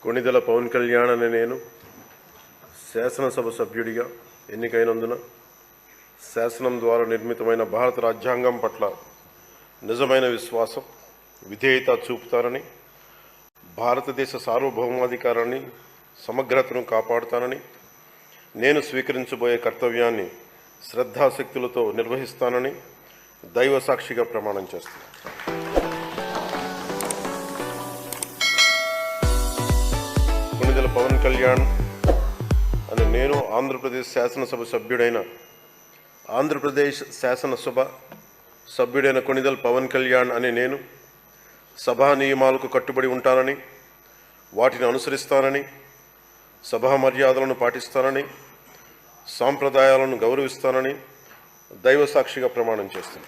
కొణిదెల పవన్ కళ్యాణ్ అనే నేను శాసనసభ సభ్యుడిగా ఎన్నికైనందున శాసనం ద్వారా నిర్మితమైన భారత రాజ్యాంగం పట్ల నిజమైన విశ్వాసం, విధేయత చూపుతానని, భారతదేశ సార్వభౌమాధికారాన్ని, సమగ్రతను కాపాడుతానని, నేను స్వీకరించబోయే కర్తవ్యాన్ని శ్రద్ధాశక్తులతో నిర్వహిస్తానని దైవ సాక్షిగా ప్రమాణం చేస్తాను. కొణిదెల పవన్ కళ్యాణ్ అని నేను ఆంధ్రప్రదేశ్ శాసనసభ సభ్యుడైన కొణిదెల పవన్ కళ్యాణ్ అని నేను సభా నియమాలకు కట్టుబడి ఉంటానని, వాటిని అనుసరిస్తానని, సభా మర్యాదలను పాటిస్తానని, సాంప్రదాయాలను గౌరవిస్తానని దైవ సాక్షిగా ప్రమాణం చేస్తాను.